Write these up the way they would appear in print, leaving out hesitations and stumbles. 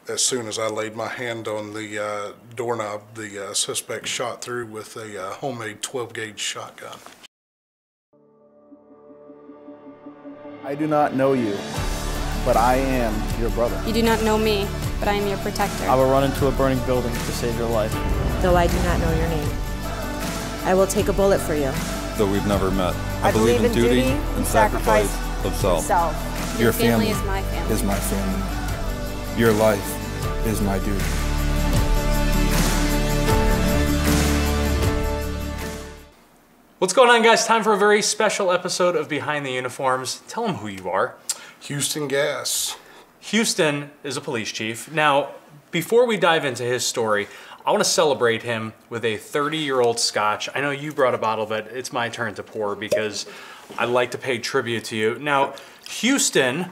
as soon as I laid my hand on the doorknob, the suspect shot through with a homemade 12-gauge shotgun. I do not know you, but I am your brother. You do not know me, but I am your protector. I will run into a burning building to save your life. Though I do not know your name, I will take a bullet for you. Though we've never met, I believe in duty and sacrifice of self. Your family is my family. Is my family. Your life is my duty. What's going on, guys? Time for a very special episode of Behind the Uniforms. Tell them who you are. Houston Gas. Houston is a police chief. Now, before we dive into his story, I want to celebrate him with a 30-year-old scotch. I know you brought a bottle, but it's my turn to pour because I like to pay tribute to you. Now, Houston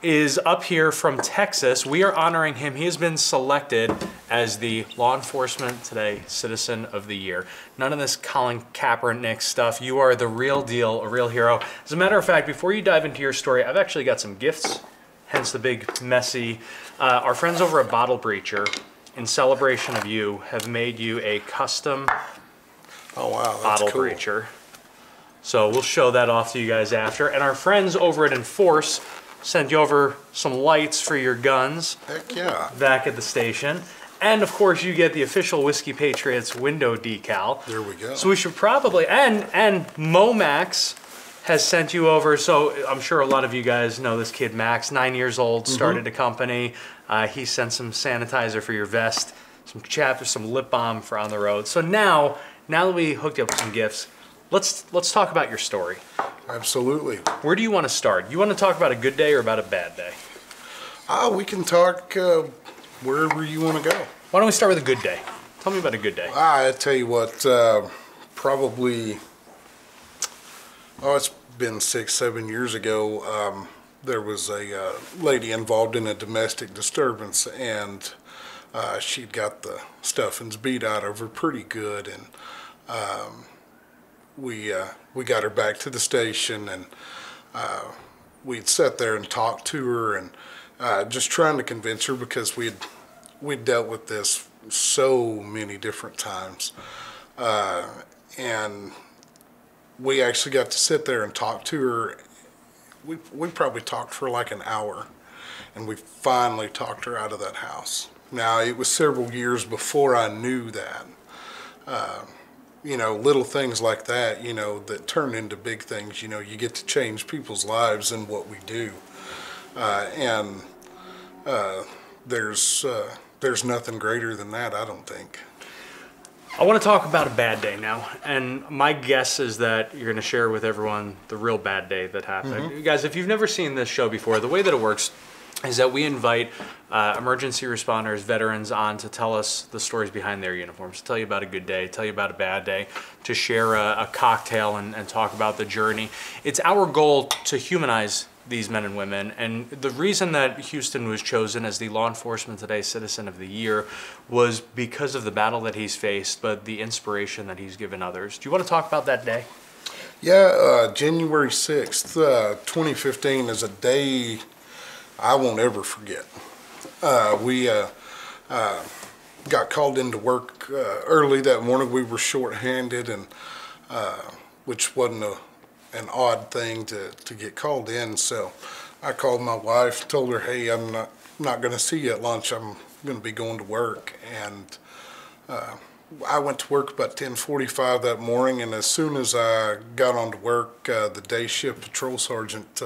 is up here from Texas. We are honoring him. He has been selected as the Law Enforcement Today Citizen of the Year. None of this Colin Kaepernick stuff. You are the real deal, a real hero. As a matter of fact, before you dive into your story, I've actually got some gifts, hence the big messy. Our friends over at Bottle Breacher, in celebration of you, have made you a custom bottle cool. breacher. So we'll show that off to you guys after. And our friends over at Enforce sent you over some lights for your guns. Heck yeah. Back at the station. And of course you get the official Whiskey Patriots window decal. There we go. So we should probably, and Momax has sent you over, so I'm sure a lot of you guys know this kid Max, 9 years old, started a company. He sent some sanitizer for your vest, some chapters, some lip balm for on the road. So now that we hooked you up with some gifts, let's talk about your story. Absolutely. Where do you want to start? You want to talk about a good day or about a bad day? We can talk wherever you want to go. Why don't we start with a good day? Tell me about a good day. I tell you what, probably, it's been 6-7 years ago. There was a lady involved in a domestic disturbance, and she'd got the stuffings beat out of her pretty good, and we got her back to the station, and we'd sat there and talked to her, and just trying to convince her, because we'd dealt with this so many different times, and we actually got to sit there and talk to her. We probably talked for like an hour, and we finally talked her out of that house. Now, it was several years before I knew that. Little things like that, that turn into big things. You get to change people's lives in what we do. There's nothing greater than that, I don't think. I want to talk about a bad day now, and my guess is that you're going to share with everyone the real bad day that happened. You guys, if you've never seen this show before, the way that it works is that we invite emergency responders, veterans on to tell us the stories behind their uniforms, to tell you about a good day, tell you about a bad day, to share a cocktail and talk about the journey. It's our goal to humanize these men and women, and the reason that Houston was chosen as the Law Enforcement Today Citizen of the Year was because of the battle that he's faced, but the inspiration that he's given others. Do you want to talk about that day? Yeah, January 6th, 2015 is a day I won't ever forget. We got called into work early that morning. We were short-handed, and which wasn't an odd thing to get called in. So I called my wife, told her, hey, I'm not going to see you at lunch. I'm going to be going to work. And I went to work about 10:45 that morning, and as soon as I got on to work, the day shift patrol sergeant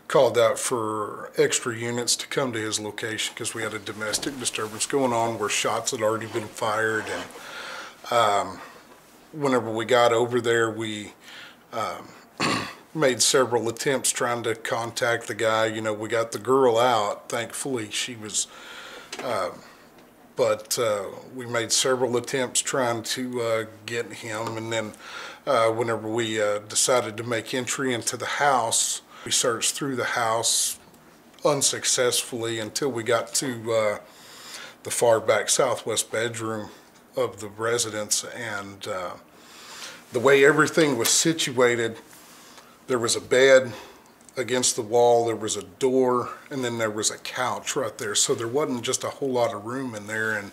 called out for extra units to come to his location because we had a domestic disturbance going on where shots had already been fired. And whenever we got over there, we made several attempts trying to contact the guy. We got the girl out. Thankfully, she was, but we made several attempts trying to get him. And then whenever we decided to make entry into the house, we searched through the house unsuccessfully until we got to the far back southwest bedroom of the residence. And the way everything was situated, there was a bed, against the wall. There was a door, and then there was a couch right there. So there wasn't just a whole lot of room in there. And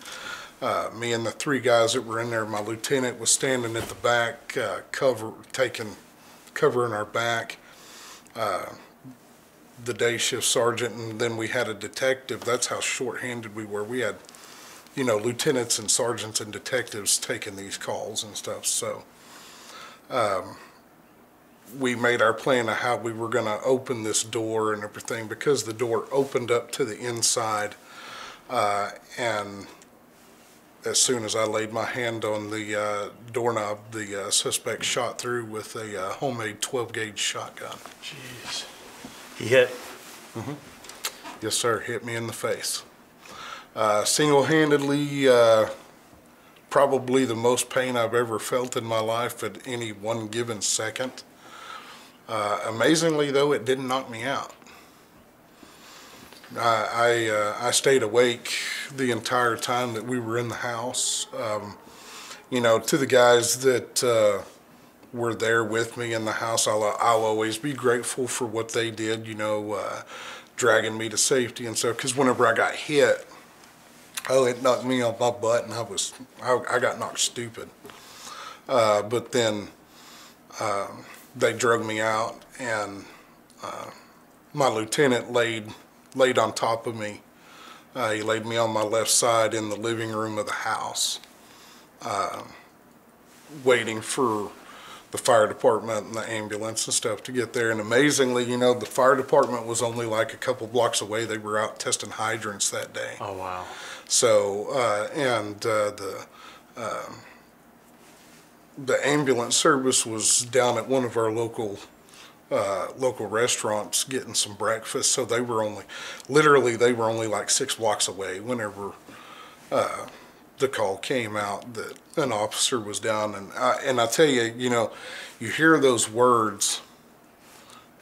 me and the three guys that were in there, my lieutenant was standing at the back, covering our back. The day shift sergeant, and then we had a detective. That's how short-handed we were. We had, lieutenants and sergeants and detectives taking these calls and stuff. So we made our plan of how we were going to open this door and everything, because the door opened up to the inside, and as soon as I laid my hand on the doorknob, the suspect shot through with a homemade 12-gauge shotgun. Jeez. He hit? Mm-hmm. Yes, sir. Hit me in the face. Single-handedly, probably the most pain I've ever felt in my life at any one given second. Amazingly, though, it didn't knock me out. I stayed awake the entire time that we were in the house. To the guys that were there with me in the house, I'll always be grateful for what they did, dragging me to safety and stuff. Because whenever I got hit, it knocked me on my butt, and I got knocked stupid. But then they drug me out, and my lieutenant laid on top of me. He laid me on my left side in the living room of the house, waiting for the fire department and the ambulance and stuff to get there. And amazingly, the fire department was only like a couple blocks away. They were out testing hydrants that day. Oh, wow. So, the ambulance service was down at one of our local restaurants getting some breakfast. So they were only like 6 blocks away whenever the call came out that an officer was down. And I tell you, you hear those words,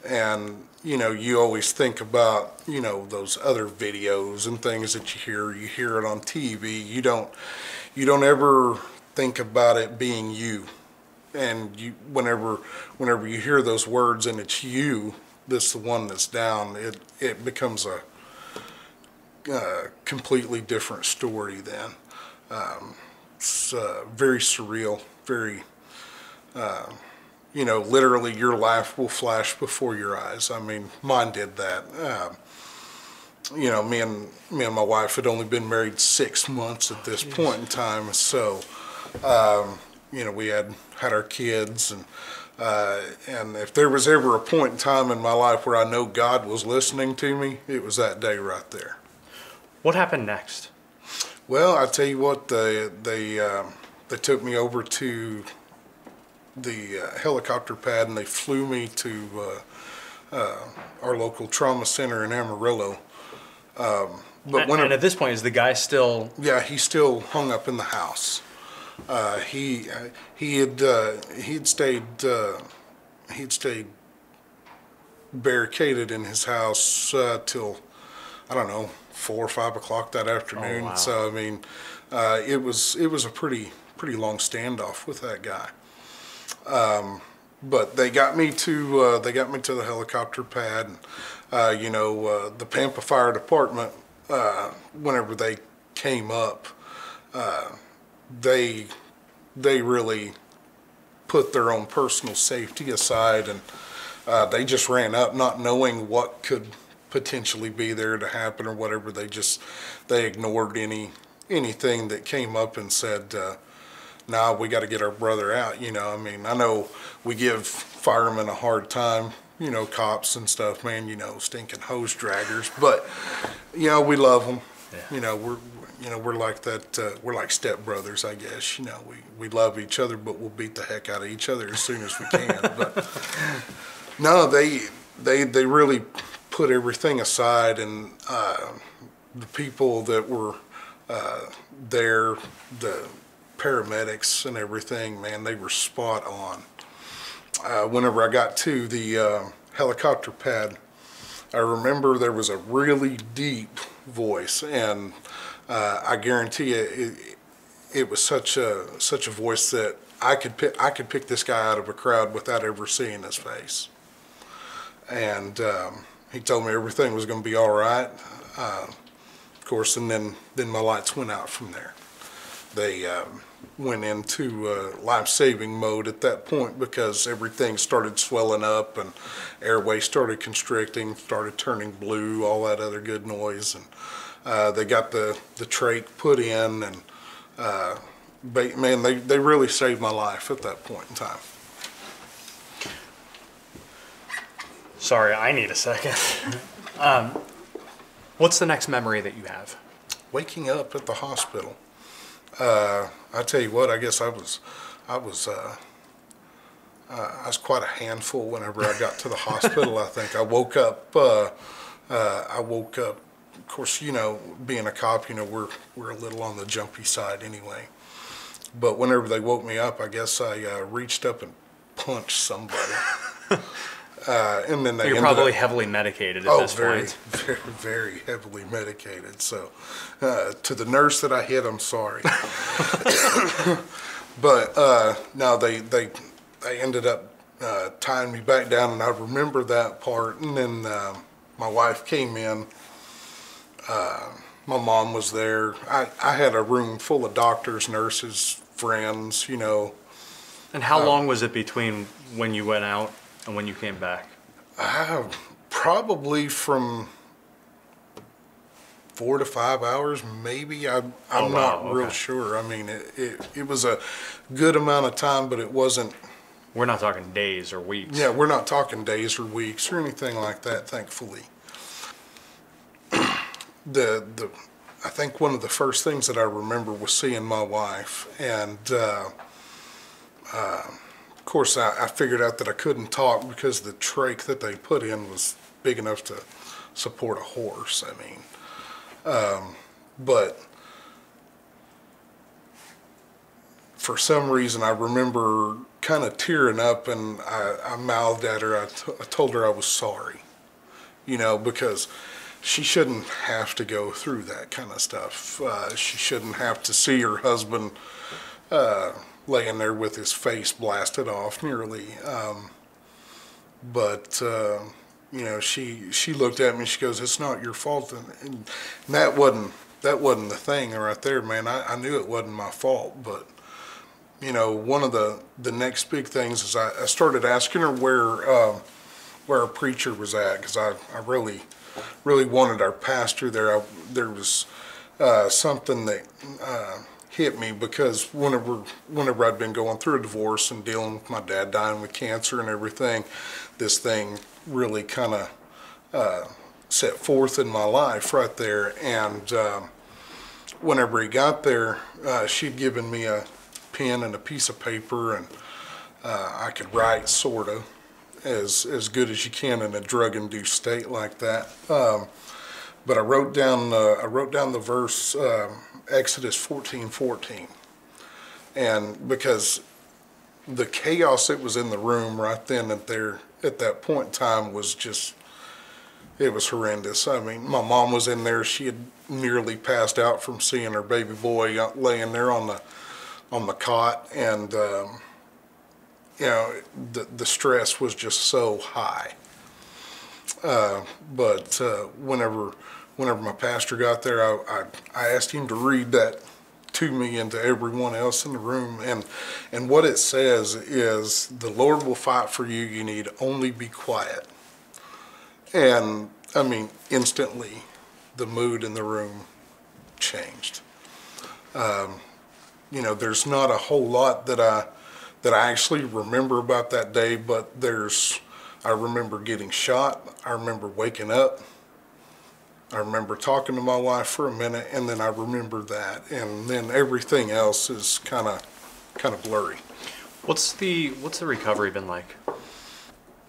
and you always think about those other videos and things that you hear it on TV. You don't ever think about it being you. And whenever you hear those words and it's you that's the one that's down, it becomes a completely different story then. It's very surreal, very, literally your life will flash before your eyes. I mean, mine did that. Me and my wife had only been married 6 months at this point in time, so we had our kids, and if there was ever a point in time in my life where I know God was listening to me, it was that day right there. What happened next? Well, I tell you what, they took me over to the helicopter pad, and they flew me to our local trauma center in Amarillo. And at this point, is the guy still? Yeah, he's still hung up in the house. He'd stayed barricaded in his house till, I don't know, 4 or 5 o'clock that afternoon. Oh, wow. So I mean, it was a pretty long standoff with that guy. But they got me to the helicopter pad, and the Pampa Fire Department, whenever they came up, they really put their own personal safety aside, and they just ran up not knowing what could potentially be there to happen or whatever. They ignored anything that came up and said, nah, we got to get our brother out. I mean, I know we give firemen a hard time, cops and stuff, man, stinking hose draggers, but we love them. Yeah. We're like that. We're like stepbrothers, I guess. We love each other, but we'll beat the heck out of each other as soon as we can. But no, they really put everything aside, and the people that were there, the paramedics and everything, man, they were spot on. Whenever I got to the helicopter pad, I remember there was a really deep voice, and I guarantee you, it was such a voice that I could pick this guy out of a crowd without ever seeing his face. and he told me everything was going to be all right. Of course, and then my lights went out from there. They went into life-saving mode at that point because everything started swelling up and airway started constricting, started turning blue, all that other good noise. And they got the trach put in, and man, they really saved my life at that point in time. Sorry, I need a second. What's the next memory that you have? Waking up at the hospital. I tell you what, I guess I was quite a handful whenever I got to the hospital. I think I woke up. Of course, you know, being a cop, you know, we're a little on the jumpy side anyway. But whenever they woke me up, I guess I reached up and punched somebody. And then You're probably heavily medicated at this point. Very, very heavily medicated. So, to the nurse that I hit, I'm sorry. But no, they ended up tying me back down, and I remember that part. And then my wife came in. My mom was there. I had a room full of doctors, nurses, friends, you know. And how long was it between when you went out and when you came back? Probably from 4 to 5 hours, maybe. I'm not real sure. I mean, it was a good amount of time, but it wasn't. We're not talking days or weeks. Yeah, we're not talking days or weeks or anything like that, thankfully. I think one of the first things that I remember was seeing my wife, and of course I figured out that I couldn't talk because the trach that they put in was big enough to support a horse. I mean, but for some reason I remember kind of tearing up, and I mouthed at her. I told her I was sorry, you know, because she shouldn't have to go through that kind of stuff. She shouldn't have to see her husband laying there with his face blasted off nearly. But you know, she looked at me. She goes, "It's not your fault," and that wasn't the thing right there, man. I knew it wasn't my fault, but you know, one of the next big things is I started asking her where a preacher was at, because I really wanted our pastor there. There was something that hit me, because whenever I'd been going through a divorce and dealing with my dad dying with cancer and everything, this thing really kind of set forth in my life right there. And whenever he got there, she'd given me a pen and a piece of paper, and I could write, sort of, as good as you can in a drug-induced state like that. But I wrote down the verse Exodus 14:14, and because the chaos that was in the room right then and there at that point in time was just, it was horrendous. I mean, my mom was in there. She had nearly passed out from seeing her baby boy laying there on the cot, and you know, the stress was just so high. But whenever my pastor got there, I asked him to read that to me and to everyone else in the room. And what it says is, "The Lord will fight for you. You need only be quiet." And I mean, instantly, the mood in the room changed. You know, there's not a whole lot that I actually remember about that day, but I remember getting shot. I remember waking up. I remember talking to my wife for a minute, and then I remember that, and then everything else is kind of blurry. What's the recovery been like?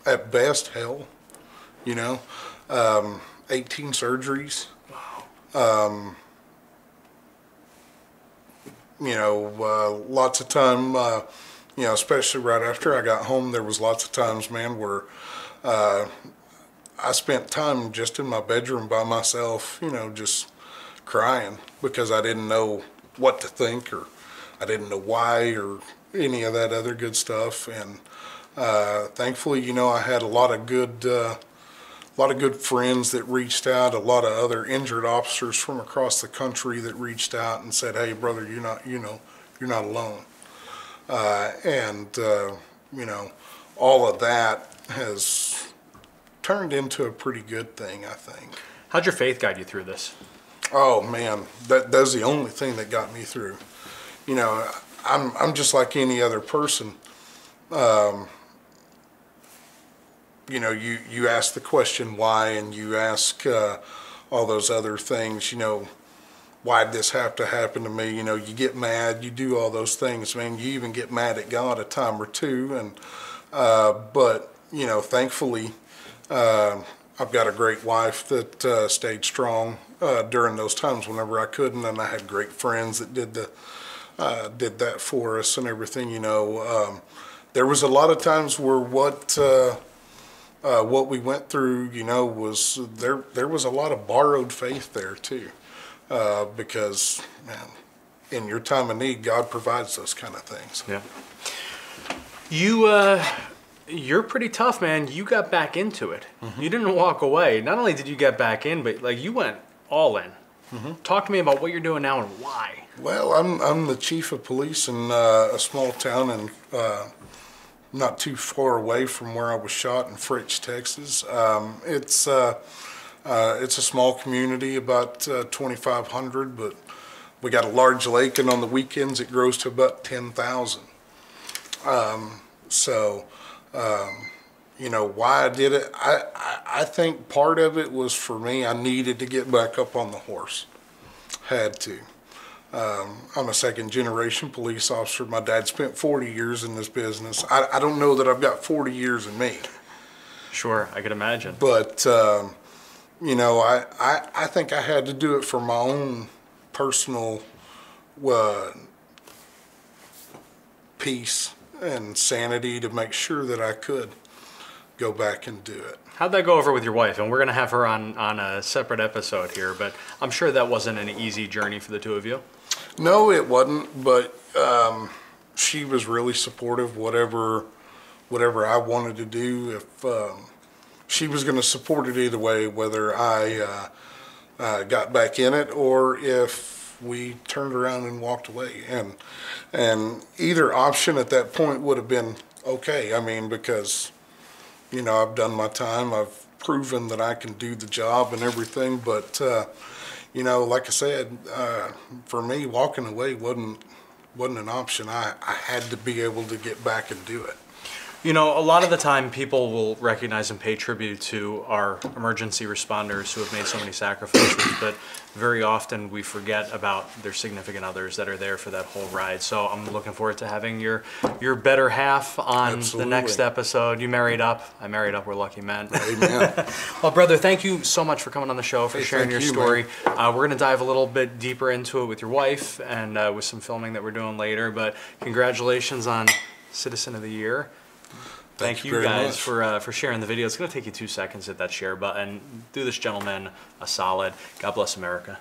At best, hell. You know, 18 surgeries. Wow. You know, lots of time. You know, especially right after I got home, there was lots of times, man, where I spent time just in my bedroom by myself, you know, just crying, because I didn't know what to think, or I didn't know why, or any of that other good stuff. And thankfully, you know, I had a lot of good lot of good friends that reached out, a lot of other injured officers from across the country that reached out and said, "Hey, brother, you're not alone." All of that has turned into a pretty good thing, I think. How'd your faith guide you through this? Oh man, that's the only thing that got me through. I'm just like any other person. You ask the question why, and you ask all those other things. Why'd this have to happen to me? You get mad, you do all those things, man. You even get mad at God a time or two, and but thankfully, I've got a great wife that stayed strong during those times whenever I couldn't, and I had great friends that did that for us and everything. There was a lot of times where what we went through, was there was a lot of borrowed faith there too, because man, in your time of need, God provides those kind of things. Yeah. You're pretty tough, man. You got back into it. Mm-hmm. You didn't walk away. Not only did you get back in, but like you went all in. Mm-hmm. Talk to me about what you're doing now and why. Well, I'm the chief of police in a small town and not too far away from where I was shot in Fritch, Texas. It's a small community, about 2,500, but we got a large lake, and on the weekends it grows to about 10,000. Why I did it, I think part of it was for me, I needed to get back up on the horse. Had to. I'm a second generation police officer. My dad spent 40 years in this business. I don't know that I've got 40 years in me. Sure, I could imagine. But, I think I had to do it for my own personal peace and sanity to make sure that I could go back and do it. How'd that go over with your wife? And we're going to have her on a separate episode here, but I'm sure that wasn't an easy journey for the two of you. No, it wasn't, but she was really supportive, whatever I wanted to do. If she was going to support it either way, whether I got back in it or if we turned around and walked away. And either option at that point would have been okay. I mean, because, I've done my time. I've proven that I can do the job and everything. But, like I said, for me, walking away wasn't an option. I had to be able to get back and do it. A lot of the time people will recognize and pay tribute to our emergency responders who have made so many sacrifices, but very often we forget about their significant others that are there for that whole ride. So I'm looking forward to having your better half on Absolutely. The next episode. You married up. I married up. We're lucky men. Amen. Well, brother, thank you so much for coming on the show, for sharing your story. Man. We're going to dive a little bit deeper into it with your wife and with some filming that we're doing later, but congratulations on Citizen of the Year. Thank you guys for sharing the video. It's going to take you 2 seconds to hit that share button. Do this gentleman a solid. God bless America.